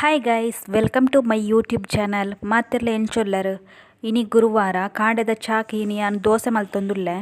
Hi guys, welcome to my YouTube channel. ಮಾತೆರ್ಲ ಎಂಚೊಲ್ಲರು ಇನಿ ಗುರುವಾರ ಕಾಂಡೆದ ಚಾಕ್ ಇನಿ ನಾನು ದೋಸೆ ಮಲ್ತೊಂದುಲ್ಲೆ.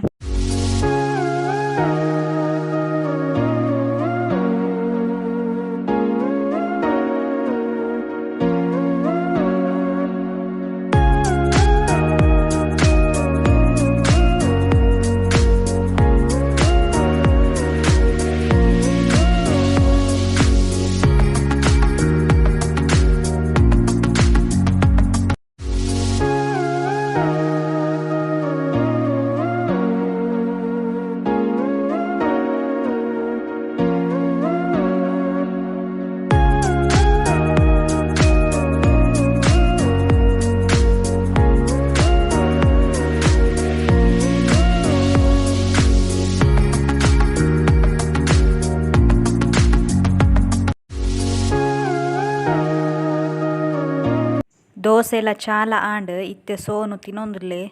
దోశ ಎಲ್ಲ చాలా ಆಂಡ್ ಇತ್ತೆ ಸೋನು ತಿನ್ನೊಂದುಲ್ಲೆ.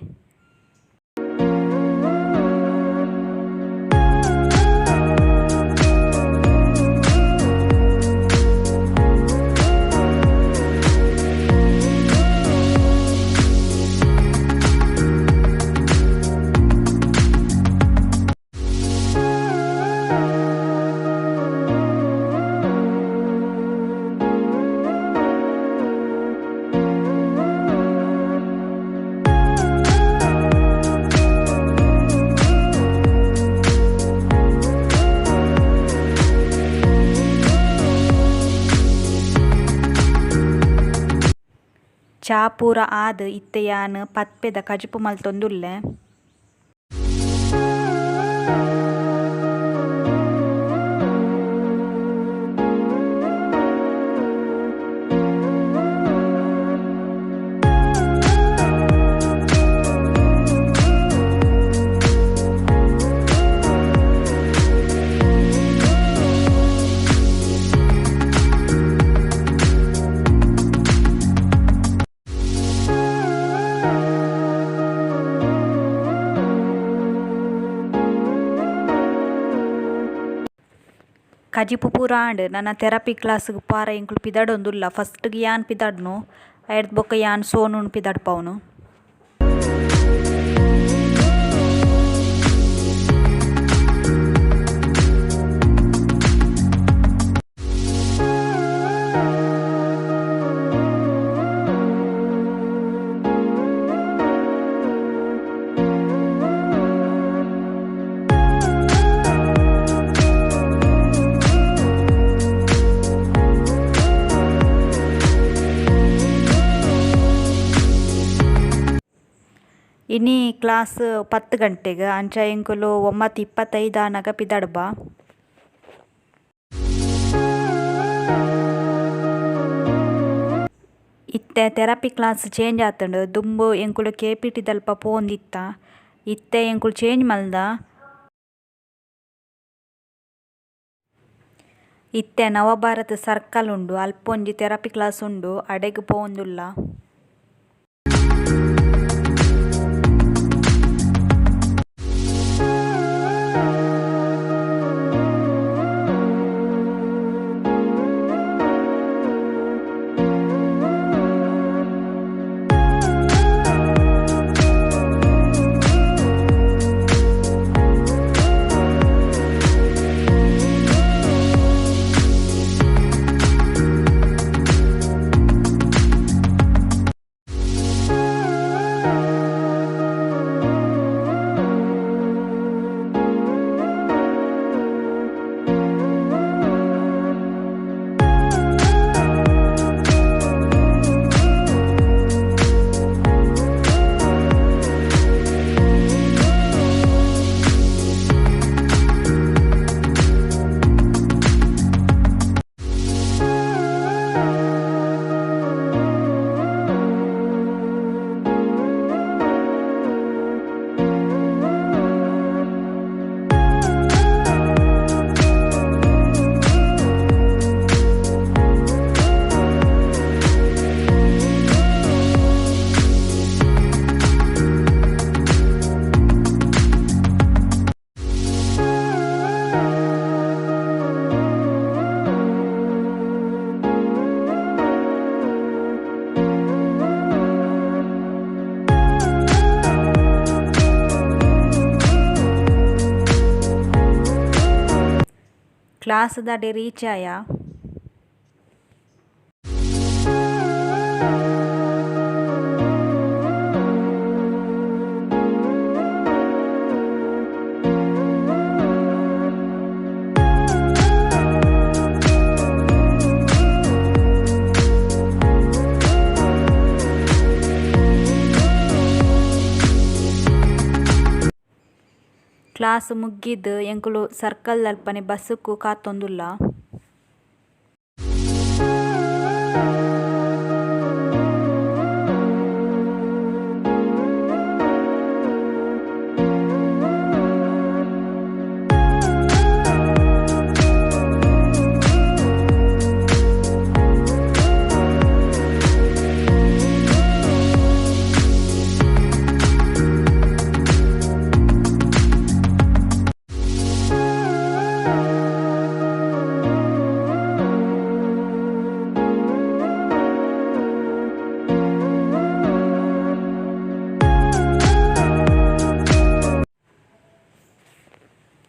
ಚಾ ಪೂರ ಆದ್ ಇತ್ತೆ ಯಾನ್ ಪತ್ಪೆದ ಕಜಿಪು ಮಲ್ತೊಂದುಲ್ಲೆ. ಕಜಿಪು ಪೂರ ಆಂಡ್ ನನ್ನ ಥೆರಪಿ ಕ್ಲಾಸ್ಗ್ ಪಾರ ಎಂಕುಲು ಪಿದಾಡೊಂದುಲ್ಲ. ಫಸ್ಟ್ಗೆ ಯಾನ್ ಪಿದಾಡ್ನು ಐಡ್ ಬೊಕ್ಕ ಯಾನ್ ಸೋನುನ್ ಪಿದಾಡ್ಪವನು. ಇನಿ ಕ್ಲಾಸ್ 10 ಗಂಟೆಗೆ ಅಂಚ ಎಂಕುಲು 9:25 ಆನಗ ಪಿದಾಡ್ಬ. ಇತ್ತೆ ಥೆರಪಿ ಕ್ಲಾಸ್ ಚೇಂಜ್ ಆತಂಡು ದುಂಬು ಎಂಕುಲು KPT ದಲ್ಪ ಪೋಂದಿತ್ತ. ಇತ್ತೆ ಎಂಕುಲು ಚೇಂಜ್ ಮಲ್ದ. ಇತ್ತೆ ನವಭಾರತ ಸರ್ಕಲ್ ಉಂಡು ಅಲ್ಪೊಂಜಿ ಥೆರಪಿ ಕ್ಲಾಸ್ ಉಂಡು ಅಡೆಗ್ ಪೋಂದುಲ್ಲ. ಕ್ಲಾಸ್ ದಾಡೆ ರೀಚ್ ಆಯ. ಕ್ಲಾಸ್ ಮುಗಿದು ಎಂಕುಲು ಸರ್ಕಲ್ ಅಲ್ಪನೆ ಬಸ್ಸುಕು ಕಾತೊಂದುಲ್ಲ.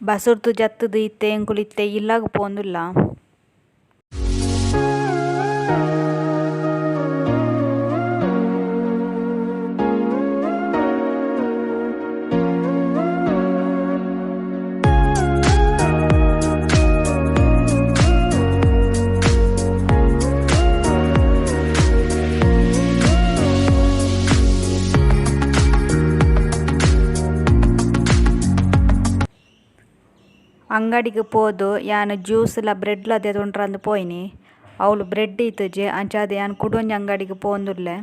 ಬಸುರ್ದು ಜತ್ತದು ಇತ್ತೆ ಎಂಕುಲಿತ್ತೆ ಇಲ್ಲಾಗ ಪೋಂದುಲ್ಲ. ಅಂಗಡಿಗೆ ಪೋದು ಯಾನು ಜ್ಯೂಸ್ಲ ಬ್ರೆಡ್ಲ ದೆತೊಂಡ್ರಂದು ಪೋಯಿನಿ. ಅವಳು ಬ್ರೆಡ್ ಇತ್ತುಜೆ ಅಂಚಾದ ಯಾನು ಕುಡೊಂಜಿ ಅಂಗಡಿಗೆ ಪೋಂದುಲ್ಲೆ.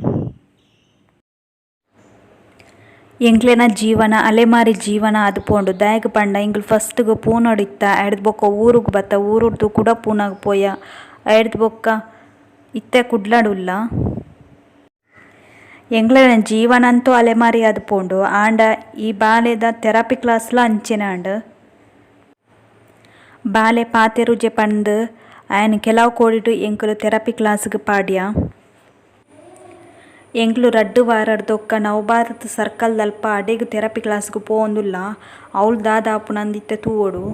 ಎಂಕ್ಲೆನ ಜೀವನ ಅಲೆಮಾರಿ ಜೀವನ ಅದು ಪೋಂಡು ದಾಯಕ ಪಂಡ ಇಂಗ್ಲು ಫಸ್ಟ್ಗೆ ಪೂನೊಡಿತ್ತ ಎಡ್ದು ಬೊಕ್ಕ ಊರುಗ್ ಬತ್ತ ಊರುಡ್ದು ಕೂಡ ಪೂನಾಗ ಪೋಯ ಎಡ್ದು ಬೊಕ್ಕ ಇತ್ತೆ ಕುಡ್ಲಾಡುಲ್ಲ. ಎಂಕ್ಲೆನ ಜೀವನ ಅಂತೂ ಅಲೆಮಾರಿ ಅದು ಪೋಂಡು ಆಂಡ ಈ ಬಾಲೆದ ಥೆರಪಿ ಕ್ಲಾಸ್ಲ ಅಂಚಿನಾಂಡು ಬಾಲೆ ಪಾತೆರುಜೆ ಪಂದು ಆಯನ ಕೆಲವು ಕೋಡಿಡು ಎಂಕುಲು ಥೆರಪಿ ಕ್ಲಾಸ್ಗೆ ಪಾಡ್ಯ. ಎಂಕ್ಲು ರಡ್ಡು ವಾರಡ್ದೊಕ್ಕ ನವಭಾರತ್ ಸರ್ಕಲ್ ದಲ್ಪ ಅಡೆಗ್ ಥೆರಪಿ ಕ್ಲಾಸ್ಗೆ ಪೋಂದುಲ್ಲ. ಅವಳು ದಾದಾಪು ನಂದಿತ್ತೆ ತೂವೋಡು.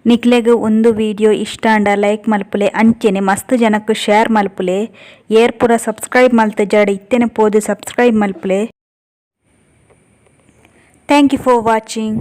ನಿಕ್ಲೆಗ್ ಒಂದು ವಿಡಿಯೋ ಇಷ್ಟ ಅಂಡ ಲೈಕ್ ಮಲ್ಪುಲೆ ಅಂಚೆನೆ ಮಸ್ತ್ ಜನಕ್ಕೆ ಶೇರ್ ಮಲ್ಪುಲೆ. ಏರ್ ಪೂರ ಸಬ್ಸ್ಕ್ರೈಬ್ ಮಲ್ತೆ ಜಾಡ ಇತ್ತೆನೆ ಪೋದು ಸಬ್ಸ್ಕ್ರೈಬ್ ಮಲ್ಪುಲೆ. Thank you for watching.